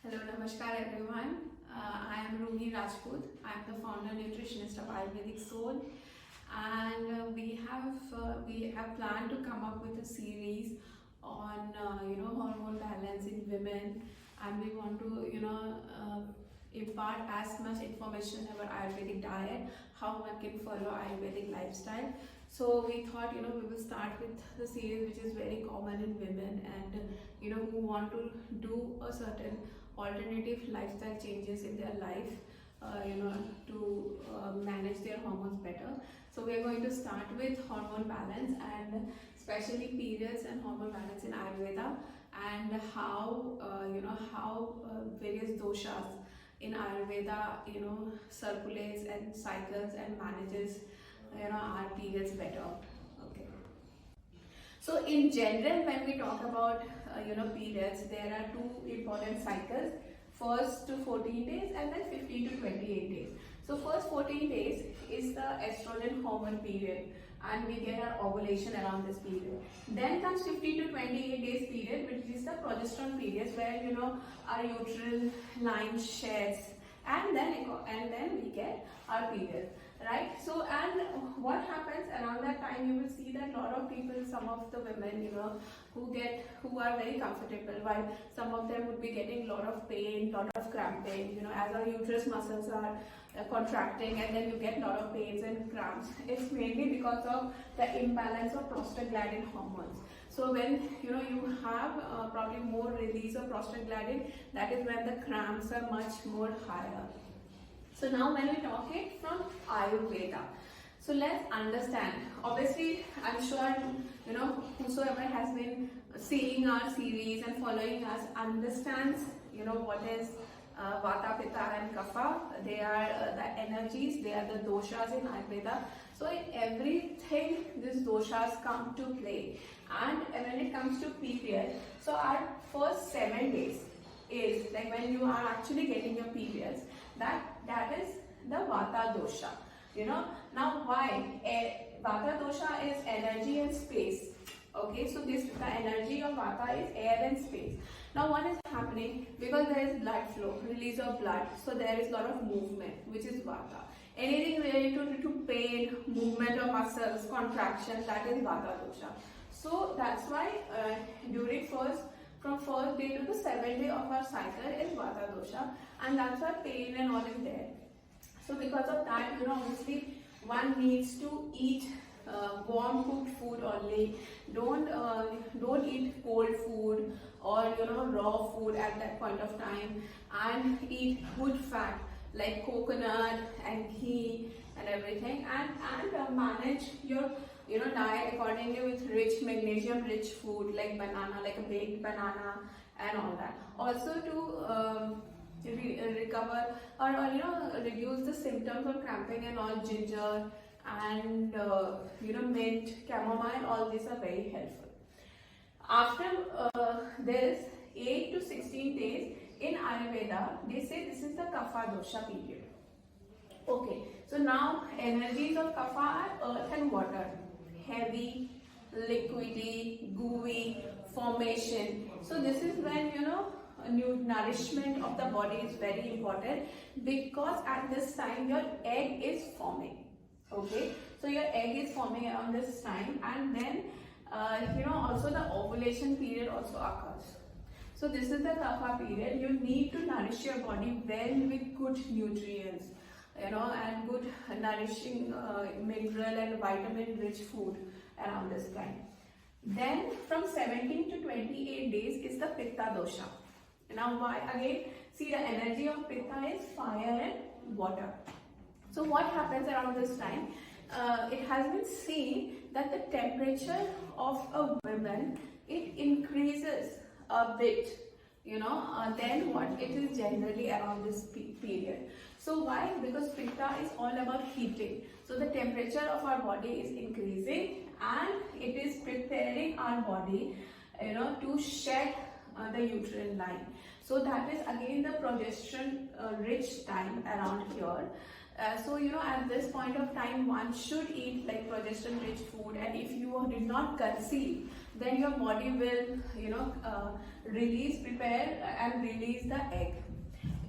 Hello, Namaskar everyone. I am Ruhi Rajput. I am the founder nutritionist of Ayurvedic Soul, and we have planned to come up with a series on hormone balance in women, and we want to impart as much information about Ayurvedic diet, how one can follow Ayurvedic lifestyle. So we thought we will start with the series which is very common in women and who want to do a certain alternative lifestyle changes in their life, to manage their hormones better. So we are going to start with hormone balance and especially periods and hormone balance in Ayurveda, and how various doshas in Ayurveda circulates and cycles and manages our periods better. Okay. So in general, when we talk about periods, there are two important cycles: first to 14 days and then 15 to 28 days. So first 14 days is the estrogen hormone period, and we get our ovulation around this period. Then comes 15 to 28 days period, which is the progesterone period, where our uterine line sheds, and then we get our period, right? So, and what happens around that time, you will see that a lot of people, some of the women who are very comfortable, while some of them would be getting a lot of pain, lot of cramping, as our uterus muscles are contracting, and then you get a lot of pains and cramps. It's mainly because of the imbalance of prostaglandin hormones. So when you have probably more release of prostaglandin, that is when the cramps are much more higher. So now when we talk it from Ayurveda, so let's understand. Obviously, I'm sure whosoever has been seeing our series and following us understands what is Vata, Pitta and Kapha. They are the energies, they are the doshas in Ayurveda. So in everything these doshas come to play. And when it comes to period, so our first 7 days is like when you are actually getting your periods, that is the Vata dosha. Now why? Vata dosha is energy and space. Okay, so the energy of Vata is air and space. Now what is happening? Because there is blood flow, release of blood, so there is a lot of movement, which is Vata. Anything related to pain, movement of muscles, contraction, that is Vata dosha. So that's why from first day to the 7th day of our cycle is Vata dosha, and that's why pain and all is there. So because of that, obviously one needs to eat warm cooked food only. Don't eat cold food or raw food at that point of time, and eat good fat like coconut and ghee and everything, and manage your diet accordingly with rich magnesium rich food like banana, like a baked banana and all that. Also to recover or reduce the symptoms of cramping and all, ginger and mint, chamomile, all these are very helpful. After this 8 to 16 days in Ayurveda, they say this is the Kapha dosha period. Okay, so now energies of Kapha are earth and water, heavy, liquidy, gooey, formation. So this is when new nourishment of the body is very important, because at this time your egg is forming. Okay, so your egg is forming around this time, and then also the ovulation period also occurs. So this is the Kapha period. You need to nourish your body well with good nutrients, and good nourishing mineral and vitamin rich food around this time. Then from 17 to 28 days is the Pitta dosha. Now why? Again, see, the energy of Pitta is fire and water. So what happens around this time? It has been seen that the temperature of a woman, it increases a bit, than what it is generally around this period. So why? Because Pitta is all about heating. So the temperature of our body is increasing, and it is preparing our body, to shed the uterine line. So that is again the progesterone rich time around here. So at this point of time one should eat like progesterone rich food, and if you did not conceive, then your body will prepare and release the egg.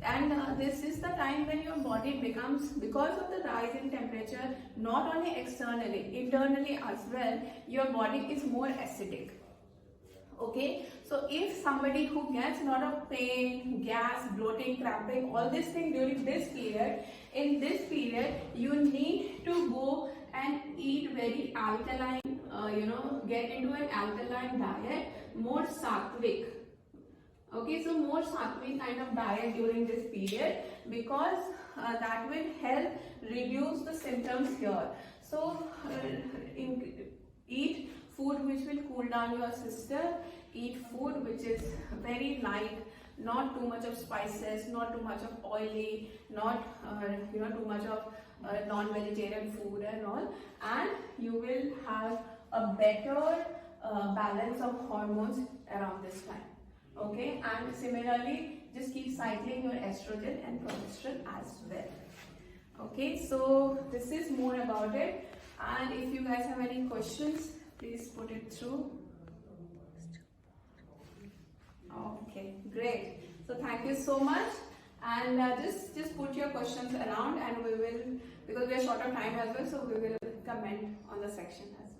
And this is the time when your body becomes, because of the rise in temperature, not only externally, internally as well, your body is more acidic. Okay, so if somebody who gets a lot of pain, gas, bloating, cramping, all these things during this period, in this period you need to go and eat very alkaline, get into an alkaline diet, more sattvic. Okay, so more sattvic kind of diet during this period, because that will help reduce the symptoms here. So eat food which will cool down your system, eat food which is very light, not too much of spices, not too much of oily, not too much of non-vegetarian food and all, and you will have a better balance of hormones around this time. Okay, and similarly just keep cycling your estrogen and progesterone as well. Okay, so this is more about it, and if you guys have any questions, please put it through. Okay, great. So thank you so much, and just put your questions around, and we will, because we are short of time as well, so we will comment on the section as well.